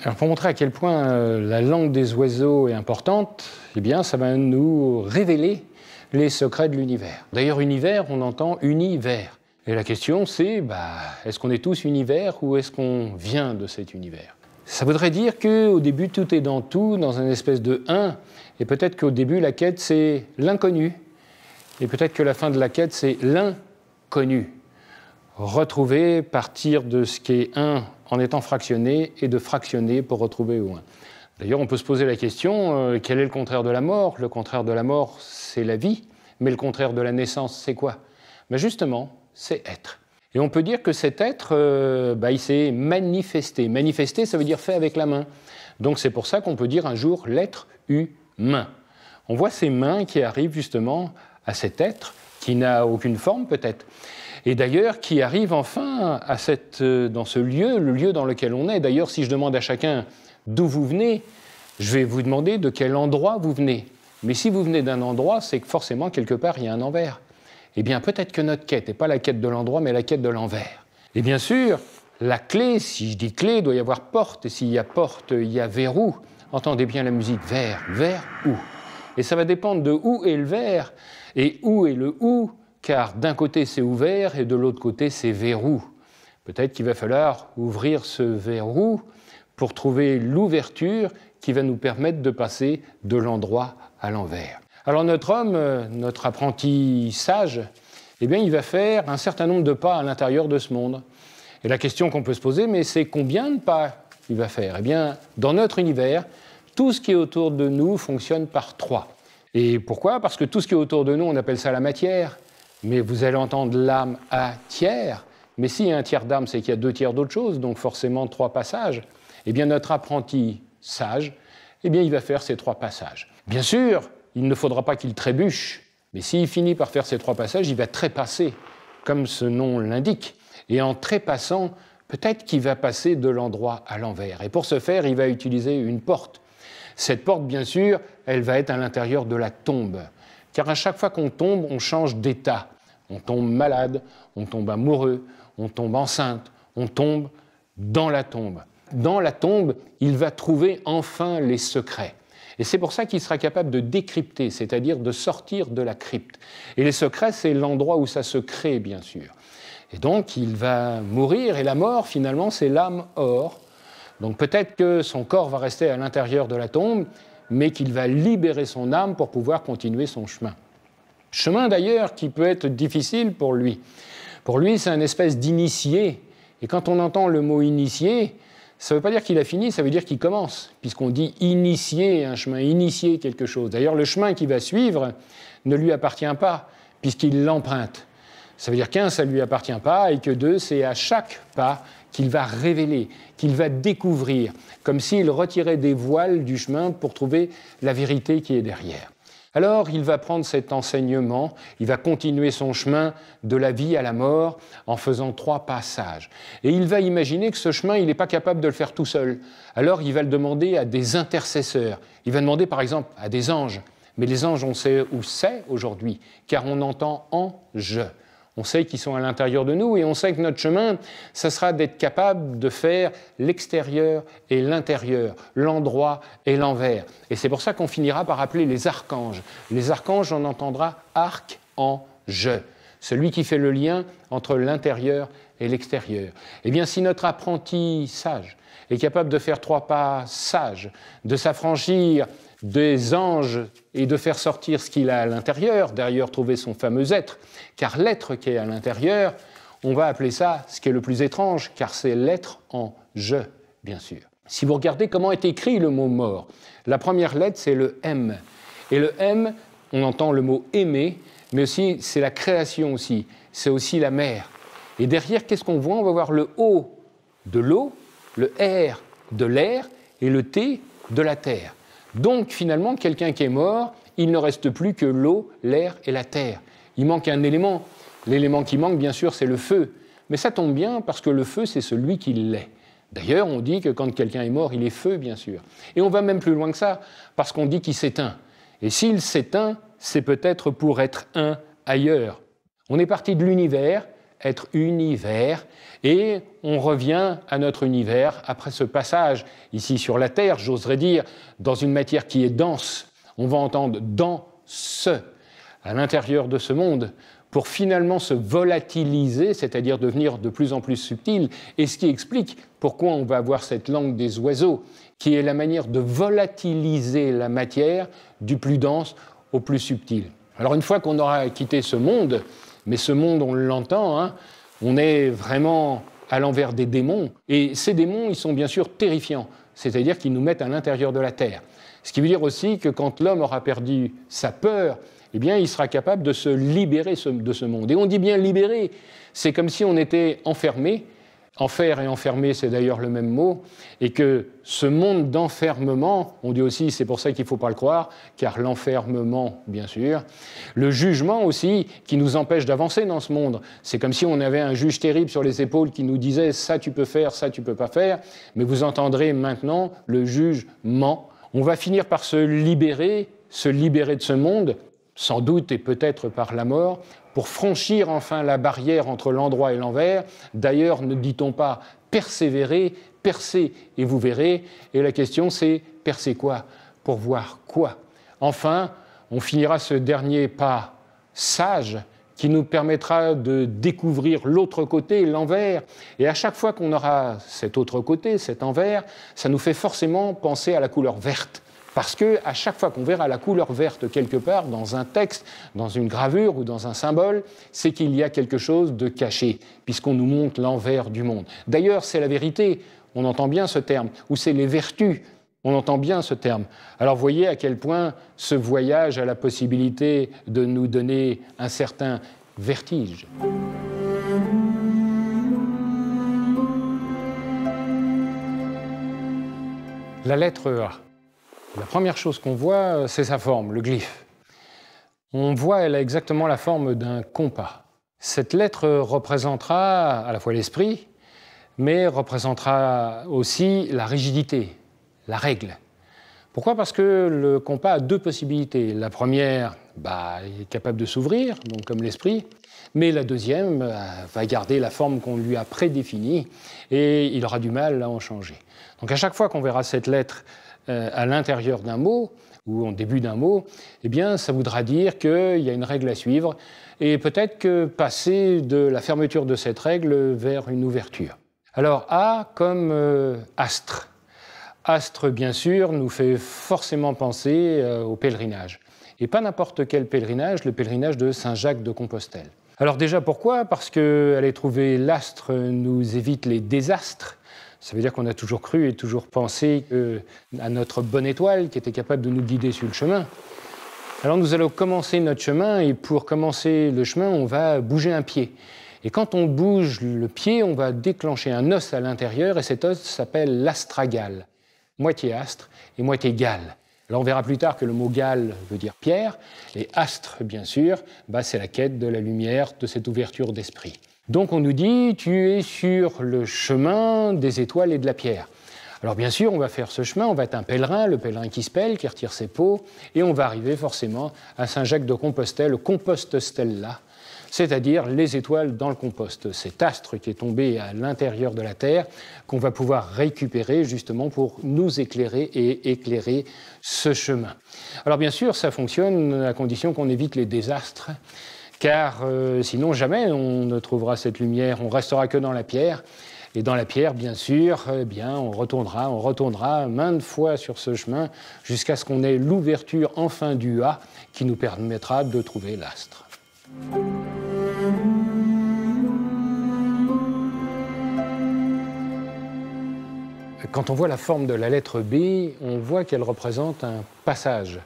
Alors pour montrer à quel point la langue des oiseaux est importante, eh bien, ça va nous révéler les secrets de l'univers. D'ailleurs, univers, on entend univers. Et la question, c'est, est-ce qu'on est tous univers ou est-ce qu'on vient de cet univers? Ça voudrait dire qu'au début, tout est dans tout, dans une espèce de un, et peut-être qu'au début, la quête, c'est l'inconnu. Et peut-être que la fin de la quête, c'est l'inconnu. Retrouver, partir de ce qui est un en étant fractionné, et de fractionner pour retrouver au un. D'ailleurs, on peut se poser la question, quel est le contraire de la mort? Le contraire de la mort, c'est la vie, mais le contraire de la naissance, c'est quoi? Justement, c'est être. Et on peut dire que cet être, il s'est manifesté. Manifesté, ça veut dire fait avec la main. Donc c'est pour ça qu'on peut dire un jour l'être humain. On voit ces mains qui arrivent justement à cet être, qui n'a aucune forme peut-être. Et d'ailleurs, qui arrive enfin dans ce lieu, le lieu dans lequel on est. D'ailleurs, si je demande à chacun d'où vous venez, je vais vous demander de quel endroit vous venez. Mais si vous venez d'un endroit, c'est que forcément, quelque part, il y a un envers. Eh bien, peut-être que notre quête n'est pas la quête de l'endroit, mais la quête de l'envers. Et bien sûr, la clé, si je dis clé, il doit y avoir porte. Et s'il y a porte, il y a verrou. Entendez bien la musique, vers où. Et ça va dépendre de où est le vers et où est le où, car d'un côté c'est ouvert et de l'autre côté c'est verrou. Peut-être qu'il va falloir ouvrir ce verrou pour trouver l'ouverture qui va nous permettre de passer de l'endroit à l'envers. Alors notre homme, notre apprenti sage, eh bien il va faire un certain nombre de pas à l'intérieur de ce monde. Et la question qu'on peut se poser, mais c'est combien de pas il va faire? Eh bien, dans notre univers, tout ce qui est autour de nous fonctionne par 3. Et pourquoi? Parce que tout ce qui est autour de nous, on appelle ça la matière. Mais vous allez entendre l'âme à tiers. Mais s'il y a un tiers d'âme, c'est qu'il y a 2 tiers d'autre chose, donc forcément 3 passages. Eh bien, notre apprenti sage, eh bien, il va faire ces 3 passages. Bien sûr, il ne faudra pas qu'il trébuche, mais s'il finit par faire ces 3 passages, il va trépasser, comme ce nom l'indique. Et en trépassant, peut-être qu'il va passer de l'endroit à l'envers. Et pour ce faire, il va utiliser une porte. Cette porte, bien sûr, elle va être à l'intérieur de la tombe. Car à chaque fois qu'on tombe, on change d'état. On tombe malade, on tombe amoureux, on tombe enceinte, on tombe dans la tombe. Dans la tombe, il va trouver enfin les secrets. Et c'est pour ça qu'il sera capable de décrypter, c'est-à-dire de sortir de la crypte. Et les secrets, c'est l'endroit où ça se crée, bien sûr. Et donc, il va mourir, et la mort, finalement, c'est l'âme or. Donc peut-être que son corps va rester à l'intérieur de la tombe, mais qu'il va libérer son âme pour pouvoir continuer son chemin. Chemin d'ailleurs qui peut être difficile pour lui. Pour lui, c'est une espèce d'initié. Et quand on entend le mot initié, ça ne veut pas dire qu'il a fini, ça veut dire qu'il commence, puisqu'on dit initier un chemin, initier quelque chose. D'ailleurs, le chemin qu'il va suivre ne lui appartient pas, puisqu'il l'emprunte. Ça veut dire qu'un, ça ne lui appartient pas, et que 2, c'est à chaque pas qu'il va révéler, qu'il va découvrir, comme s'il retirait des voiles du chemin pour trouver la vérité qui est derrière. Alors, il va prendre cet enseignement, il va continuer son chemin de la vie à la mort en faisant 3 passages. Et il va imaginer que ce chemin, il n'est pas capable de le faire tout seul. Alors, il va le demander à des intercesseurs. Il va demander, par exemple, à des anges. Mais les anges, on sait où c'est aujourd'hui, car on entend « ange ». On sait qu'ils sont à l'intérieur de nous et on sait que notre chemin, ça sera d'être capable de faire l'extérieur et l'intérieur, l'endroit et l'envers. Et c'est pour ça qu'on finira par appeler les archanges. Les archanges, on entendra arc-en-je, celui qui fait le lien entre l'intérieur et l'extérieur. Eh bien, si notre apprenti sage est capable de faire 3 pas sages, de s'affranchir des anges et de faire sortir ce qu'il a à l'intérieur, d'ailleurs trouver son fameux être, car l'être qui est à l'intérieur, on va appeler ça ce qui est le plus étrange, car c'est l'être en je, bien sûr. Si vous regardez comment est écrit le mot mort, la première lettre c'est le M. Et le M, on entend le mot aimer, mais aussi c'est la création aussi, c'est aussi la mer. Et derrière, qu'est-ce qu'on voit? On va voir le O de l'eau, le R de l'air et le T de la terre. Donc, finalement, quelqu'un qui est mort, il ne reste plus que l'eau, l'air et la terre. Il manque un élément. L'élément qui manque, bien sûr, c'est le feu. Mais ça tombe bien parce que le feu, c'est celui qui l'est. D'ailleurs, on dit que quand quelqu'un est mort, il est feu, bien sûr. Et on va même plus loin que ça, parce qu'on dit qu'il s'éteint. Et s'il s'éteint, c'est peut-être pour être un ailleurs. On est parti de l'univers, être univers. Et on revient à notre univers après ce passage ici sur la Terre, j'oserais dire, dans une matière qui est dense. On va entendre dans ce, à l'intérieur de ce monde, pour finalement se volatiliser, c'est-à-dire devenir de plus en plus subtil, et ce qui explique pourquoi on va avoir cette langue des oiseaux, qui est la manière de volatiliser la matière du plus dense au plus subtil. Alors une fois qu'on aura quitté ce monde, mais ce monde on l'entend, hein, on est vraiment à l'envers des démons, et ces démons ils sont bien sûr terrifiants, c'est-à-dire qu'ils nous mettent à l'intérieur de la terre. Ce qui veut dire aussi que quand l'homme aura perdu sa peur, eh bien, il sera capable de se libérer de ce monde. Et on dit bien libérer, c'est comme si on était enfermé. Enfer et enfermé, c'est d'ailleurs le même mot, et que ce monde d'enfermement, on dit aussi, c'est pour ça qu'il ne faut pas le croire, car l'enfermement, bien sûr, le jugement aussi, qui nous empêche d'avancer dans ce monde. C'est comme si on avait un juge terrible sur les épaules qui nous disait « ça tu peux faire, ça tu peux pas faire », mais vous entendrez maintenant le jugement. On va finir par se libérer de ce monde, sans doute et peut-être par la mort, pour franchir enfin la barrière entre l'endroit et l'envers. D'ailleurs, ne dit-on pas persévérer, percez et vous verrez. Et la question c'est percer quoi? Pour voir quoi? Enfin, on finira ce dernier pas sage qui nous permettra de découvrir l'autre côté, l'envers. Et à chaque fois qu'on aura cet autre côté, cet envers, ça nous fait forcément penser à la couleur verte. Parce qu'à chaque fois qu'on verra la couleur verte quelque part, dans un texte, dans une gravure ou dans un symbole, c'est qu'il y a quelque chose de caché, puisqu'on nous montre l'envers du monde. D'ailleurs, c'est la vérité, on entend bien ce terme, ou c'est les vertus, on entend bien ce terme. Alors voyez à quel point ce voyage a la possibilité de nous donner un certain vertige. La lettre A. La première chose qu'on voit, c'est sa forme, le glyphe. On voit, elle a exactement la forme d'un compas. Cette lettre représentera à la fois l'esprit, mais représentera aussi la rigidité, la règle. Pourquoi? Parce que le compas a deux possibilités. La première, il est capable de s'ouvrir, donc comme l'esprit, mais la deuxième va garder la forme qu'on lui a prédéfinie et il aura du mal à en changer. Donc à chaque fois qu'on verra cette lettre à l'intérieur d'un mot, ou en début d'un mot, eh bien, ça voudra dire qu'il y a une règle à suivre, et peut-être que passer de la fermeture de cette règle vers une ouverture. Alors, A comme astre. Astre, bien sûr, nous fait forcément penser au pèlerinage. Et pas n'importe quel pèlerinage, le pèlerinage de Saint-Jacques de Compostelle. Alors déjà, pourquoi? Parce qu'aller trouver l'astre nous évite les désastres. Ça veut dire qu'on a toujours cru et toujours pensé à notre bonne étoile qui était capable de nous guider sur le chemin. Alors nous allons commencer notre chemin et pour commencer le chemin, on va bouger un pied. Et quand on bouge le pied, on va déclencher un os à l'intérieur et cet os s'appelle l'astragale. Moitié astre et moitié gale. Alors on verra plus tard que le mot gale veut dire pierre et astre, bien sûr, c'est la quête de la lumière, de cette ouverture d'esprit. Donc on nous dit, tu es sur le chemin des étoiles et de la pierre. Alors bien sûr, on va faire ce chemin, on va être un pèlerin, le pèlerin qui se pèle, qui retire ses peaux, et on va arriver forcément à Saint-Jacques de Compostelle, le Compostella, c'est-à-dire les étoiles dans le compost, cet astre qui est tombé à l'intérieur de la Terre, qu'on va pouvoir récupérer justement pour nous éclairer et éclairer ce chemin. Alors bien sûr, ça fonctionne à condition qu'on évite les désastres, car sinon jamais on ne trouvera cette lumière, on restera que dans la pierre. Et dans la pierre, bien sûr, on retournera maintes fois sur ce chemin jusqu'à ce qu'on ait l'ouverture enfin du A qui nous permettra de trouver l'astre. Quand on voit la forme de la lettre B, on voit qu'elle représente un passage.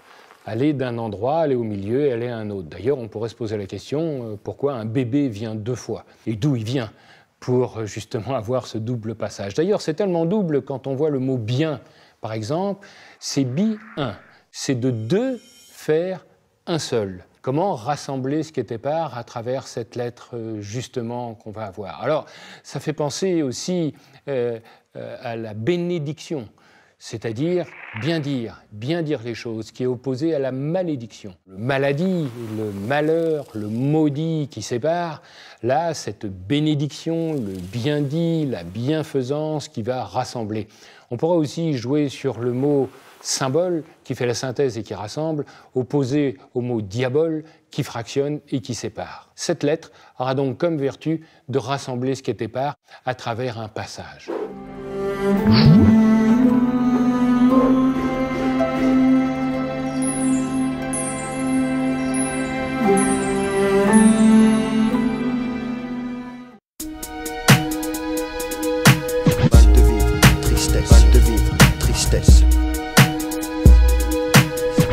Aller d'un endroit, aller au milieu et aller à un autre. D'ailleurs, on pourrait se poser la question, pourquoi un bébé vient deux fois? Et d'où il vient? Pour justement avoir ce double passage. D'ailleurs, c'est tellement double quand on voit le mot bien, par exemple, c'est bi-un. C'est de deux faire un seul. Comment rassembler ce qui était part à travers cette lettre, justement, qu'on va avoir? Alors, ça fait penser aussi à la bénédiction. c'est-à-dire bien dire les choses, qui est opposé à la malédiction. Le maladie, le malheur, le maudit qui sépare, là, cette bénédiction, le bien dit, la bienfaisance qui va rassembler. On pourra aussi jouer sur le mot symbole qui fait la synthèse et qui rassemble, opposé au mot diabole qui fractionne et qui sépare. Cette lettre aura donc comme vertu de rassembler ce qui est épars à travers un passage. Mal de vivre, tristesse. Mal de vivre, tristesse.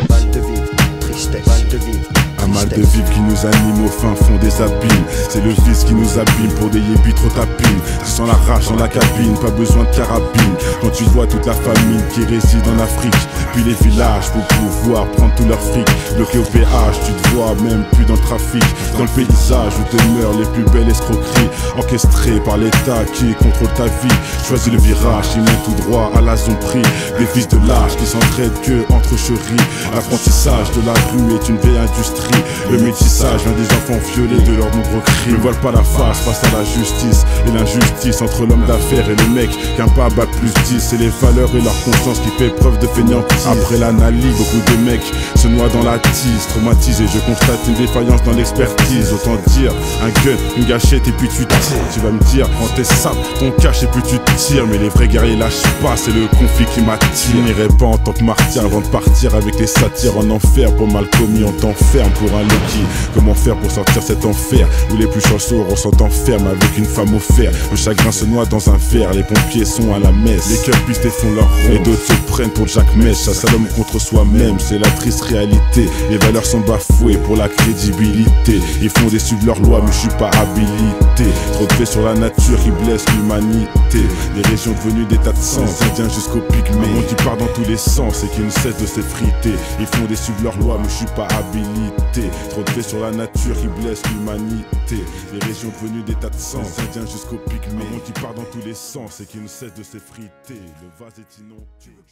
Mal de vivre, tristesse. Mal de vivre. Un mal de vivre qui nous anime au fin fond des abîmes. C'est le vice qui nous abîme pour des yébis trop tapines. Tu sens la rage dans la cabine, pas besoin de carabine. Quand tu vois toute la famille qui réside en Afrique, puis les villages pour pouvoir prendre tout leur fric. Bloqué au péage, tu te vois même plus dans le trafic. Dans le paysage où demeurent les plus belles escroqueries, orchestrées par l'État qui contrôle ta vie. Choisis le virage, ils montent tout droit à la zombie. Des fils de lâches qui s'entraident que entre chéris. L'apprentissage de la rue est une vieille industrie. Le métissage vient des enfants violés de leurs nombreux crimes. Ne voile pas la face face à la justice et l'injustice entre l'homme d'affaires et le mec qu'un pas bat plus 10. C'est les valeurs et leur conscience qui fait preuve de fainéantise. Après l'analyse, beaucoup de mecs se noient dans la tise. Traumatisé, je constate une défaillance dans l'expertise. Autant dire, un gun, une gâchette et puis tu tires. Tu vas me dire, prends tes sables, ton cache et puis tu tires. Mais les vrais guerriers lâchent pas, c'est le conflit qui m'attire. Je n'irai pas en tant que martyr avant de partir avec les satires en enfer. Pour mal commis, on t'enferme pour un Loki. Comment faire pour sortir cet enfer où les plus chanceux ressentent enferme avec une femme au fer. Le chagrin se noie dans un verre, les pompiers sont à la messe. Les cœurs pistés font leur rond et d'autres se prennent pour Jack Mèche. Ça l'homme contre soi-même, c'est la triste réalité. Les valeurs sont bafouées pour la crédibilité. Ils font des suivre leurs lois mais je suis pas habilité. Trop de faits sur la nature qui blessent l'humanité. Les régions devenues des tas de sens, indiens jusqu'aux pygmées. Un monde qui part dans tous les sens et qui ne cesse de s'effriter. Ils font des suivre leurs lois mais je suis pas habilité. Trop de faits sur la nature qui blessent l'humanité. Les régions devenues des tas de sens, indiens jusqu'aux pygmées. Un monde qui part dans tous les sens et qui ne cesse de s'effriter. Le vase est inondé.